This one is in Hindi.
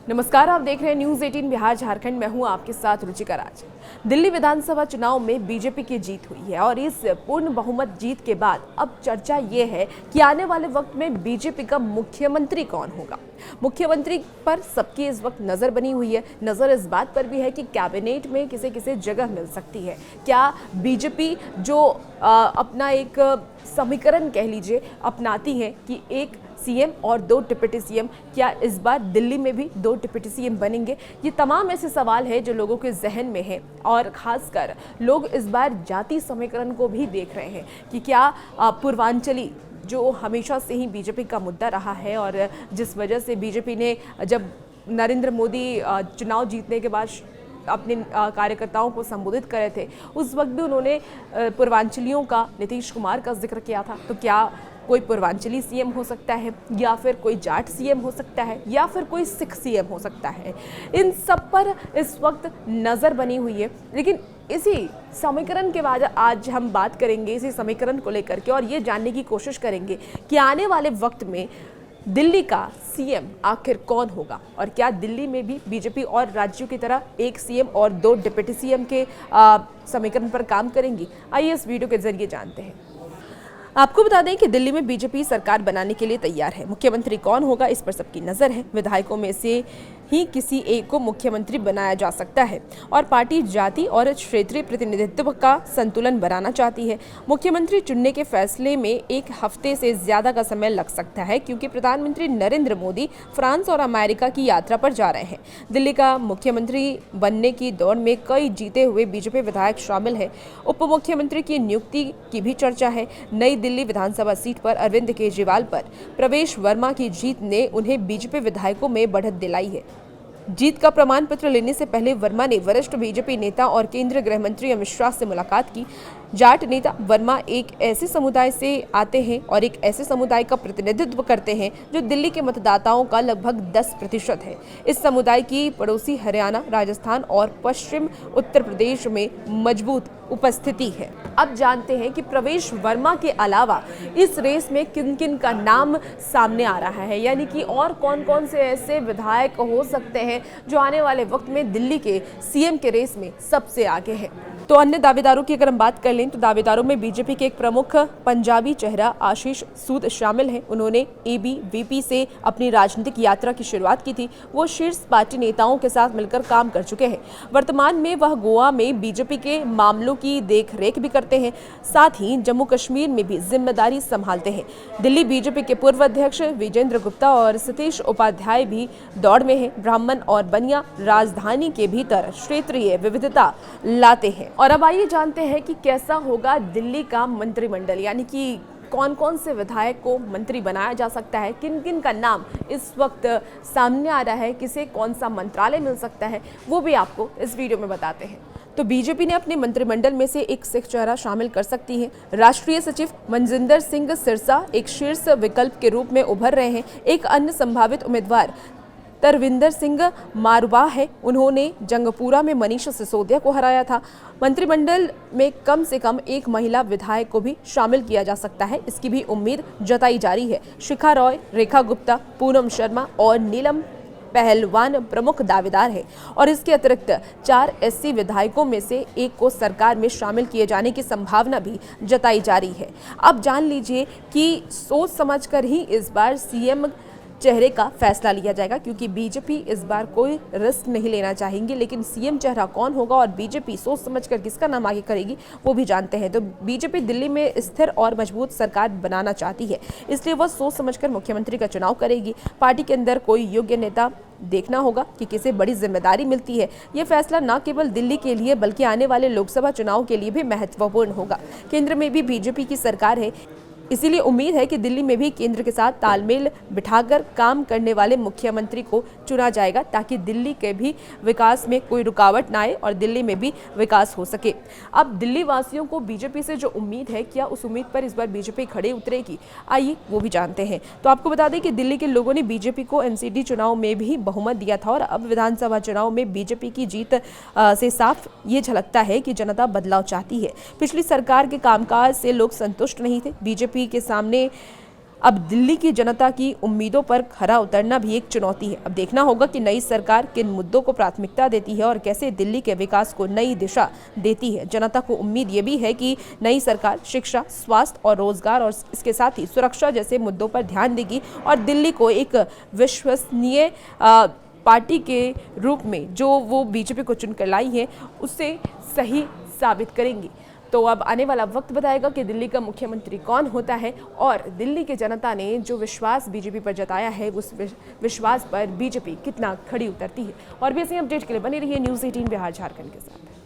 नमस्कार, आप देख रहे हैं न्यूज 18 बिहार झारखंड। मैं हूं आपके साथ रुचिका राज। दिल्ली विधानसभा चुनाव में बीजेपी की जीत हुई है और इस पूर्ण बहुमत जीत के बाद अब चर्चा ये है कि आने वाले वक्त में बीजेपी का मुख्यमंत्री कौन होगा। मुख्यमंत्री पर सबकी इस वक्त नजर बनी हुई है। नजर इस बात पर भी है कि कैबिनेट में किसे किसे जगह मिल सकती है। क्या बीजेपी जो अपना एक समीकरण कह लीजिए अपनाती है कि एक सीएम और 2 डिप्टी सीएम, क्या इस बार दिल्ली में भी 2 डिप्टी सीएम बनेंगे? ये तमाम ऐसे सवाल है जो लोगों के जहन में है और खासकर लोग इस बार जाति समीकरण को भी देख रहे हैं कि क्या पूर्वांचली जो हमेशा से ही बीजेपी का मुद्दा रहा है और जिस वजह से बीजेपी ने जब नरेंद्र मोदी चुनाव जीतने के बाद अपने कार्यकर्ताओं को संबोधित करे थे, उस वक्त भी उन्होंने पूर्वांचलियों का, नीतीश कुमार का जिक्र किया था। तो क्या कोई पूर्वांचली सीएम हो सकता है, या फिर कोई जाट सीएम हो सकता है, या फिर कोई सिख सीएम हो सकता है? इन सब पर इस वक्त नज़र बनी हुई है। लेकिन इसी समीकरण के बाद आज हम बात करेंगे इसी समीकरण को लेकर के और ये जानने की कोशिश करेंगे कि आने वाले वक्त में दिल्ली का सीएम आखिर कौन होगा और क्या दिल्ली में भी बीजेपी और राज्यों की तरह एक सीएम और 2 डिप्टी सीएम के समीकरण पर काम करेंगी। आइए इस वीडियो के जरिए जानते हैं। आपको बता दें कि दिल्ली में बीजेपी सरकार बनाने के लिए तैयार है। मुख्यमंत्री कौन होगा इस पर सबकी नजर है। विधायकों में से ही किसी एक को मुख्यमंत्री बनाया जा सकता है और पार्टी जाति और क्षेत्रीय प्रतिनिधित्व का संतुलन बनाना चाहती है। मुख्यमंत्री चुनने के फैसले में 1 हफ्ते से ज्यादा का समय लग सकता है क्योंकि प्रधानमंत्री नरेंद्र मोदी फ्रांस और अमेरिका की यात्रा पर जा रहे हैं। दिल्ली का मुख्यमंत्री बनने की दौड़ में कई जीते हुए बीजेपी विधायक शामिल है। उप मुख्यमंत्री की नियुक्ति की भी चर्चा है। नई दिल्ली विधानसभा सीट पर अरविंद केजरीवाल पर प्रवेश वर्मा की जीत ने उन्हें बीजेपी विधायकों में बढ़त दिलाई है। जीत का प्रमाण पत्र लेने से पहले वर्मा ने वरिष्ठ बीजेपी नेता और केंद्रीय गृह मंत्री अमित शाह से मुलाकात की। जाट नेता वर्मा एक ऐसे समुदाय से आते हैं और एक ऐसे समुदाय का प्रतिनिधित्व करते हैं जो दिल्ली के मतदाताओं का लगभग 10% है। इस समुदाय की पड़ोसी हरियाणा, राजस्थान और पश्चिम उत्तर प्रदेश में मजबूत उपस्थिति है। अब जानते हैं कि प्रवेश वर्मा के अलावा इस रेस में किन किन का नाम सामने आ रहा है, यानी कि और कौन कौन से ऐसे विधायक हो सकते हैं जो आने वाले वक्त में दिल्ली के सीएम के रेस में सबसे आगे है। तो अन्य दावेदारों की अगर हम बात कर लें तो दावेदारों में बीजेपी के एक प्रमुख पंजाबी चेहरा आशीष सूद शामिल हैं। उन्होंने एबीवीपी से अपनी राजनीतिक यात्रा की शुरुआत की थी। वो शीर्ष पार्टी नेताओं के साथ मिलकर काम कर चुके हैं। वर्तमान में वह गोवा में बीजेपी के मामलों की देखरेख भी करते हैं, साथ ही जम्मू कश्मीर में भी जिम्मेदारी संभालते हैं। दिल्ली बीजेपी के पूर्व अध्यक्ष विजेंद्र गुप्ता और सतीश उपाध्याय भी दौड़ में हैं। ब्राह्मण और बनिया राजधानी के भीतर क्षेत्रीय विविधता लाते हैं। और अब आइए जानते हैं कि कैसा होगा दिल्ली का मंत्रिमंडल, यानी कि कौन कौन से विधायक को मंत्री बनाया जा सकता है, किन किन का नाम इस वक्त सामने आ रहा है, किसे कौन सा मंत्रालय मिल सकता है, वो भी आपको इस वीडियो में बताते हैं। तो बीजेपी ने अपने मंत्रिमंडल में से एक सिख चेहरा शामिल कर सकती है। राष्ट्रीय सचिव मनजिंदर सिंह सिरसा एक शीर्ष विकल्प के रूप में उभर रहे हैं। एक अन्य संभावित उम्मीदवार तरविंदर सिंह मारवाह है। उन्होंने जंगपुरा में मनीष सिसोदिया को हराया था। मंत्रिमंडल में कम से कम एक महिला विधायक को भी शामिल किया जा सकता है, इसकी भी उम्मीद जताई जा रही है। शिखा रॉय, रेखा गुप्ता, पूनम शर्मा और नीलम पहलवान प्रमुख दावेदार हैं और इसके अतिरिक्त 4 एससी विधायकों में से एक को सरकार में शामिल किए जाने की संभावना भी जताई जा रही है। अब जान लीजिए कि सोच समझकर ही इस बार सीएम चेहरे का फैसला लिया जाएगा, क्योंकि बीजेपी इस बार कोई रिस्क नहीं लेना चाहेंगे। लेकिन सीएम चेहरा कौन होगा और बीजेपी सोच समझकर किसका नाम आगे करेगी वो भी जानते हैं। तो बीजेपी दिल्ली में स्थिर और मजबूत सरकार बनाना चाहती है, इसलिए वह सोच समझकर मुख्यमंत्री का चुनाव करेगी। पार्टी के अंदर कोई योग्य नेता देखना होगा कि किसे बड़ी जिम्मेदारी मिलती है। यह फैसला न केवल दिल्ली के लिए बल्कि आने वाले लोकसभा चुनाव के लिए भी महत्वपूर्ण होगा। केंद्र में भी बीजेपी की सरकार है, इसीलिए उम्मीद है कि दिल्ली में भी केंद्र के साथ तालमेल बिठाकर काम करने वाले मुख्यमंत्री को चुना जाएगा, ताकि दिल्ली के भी विकास में कोई रुकावट ना आए और दिल्ली में भी विकास हो सके। अब दिल्ली वासियों को बीजेपी से जो उम्मीद है, क्या उस उम्मीद पर इस बार बीजेपी खड़े उतरेगी? आइए वो भी जानते हैं। तो आपको बता दें कि दिल्ली के लोगों ने बीजेपी को एनसीडी चुनाव में भी बहुमत दिया था और अब विधानसभा चुनाव में बीजेपी की जीत से साफ ये झलकता है कि जनता बदलाव चाहती है। पिछली सरकार के कामकाज से लोग संतुष्ट नहीं थे। बीजेपी के सामने अब दिल्ली की जनता की उम्मीदों पर खरा उतरना भी एक चुनौती है। अब देखना होगा कि नई सरकार किन मुद्दों को प्राथमिकता देती है और कैसे दिल्ली के विकास को नई दिशा देती है। जनता को उम्मीद ये भी है कि नई सरकार शिक्षा, स्वास्थ्य और रोजगार और इसके साथ ही सुरक्षा जैसे मुद्दों पर ध्यान देगी और दिल्ली को एक विश्वसनीय पार्टी के रूप में जो वो बीजेपी को चुनकर लाई है उससे सही साबित करेंगी। तो अब आने वाला वक्त बताएगा कि दिल्ली का मुख्यमंत्री कौन होता है और दिल्ली की जनता ने जो विश्वास बीजेपी पर जताया है उस विश्वास पर बीजेपी कितना खड़ी उतरती है। और भी ऐसे अपडेट के लिए बने रहिए न्यूज़ 18 बिहार झारखंड के साथ।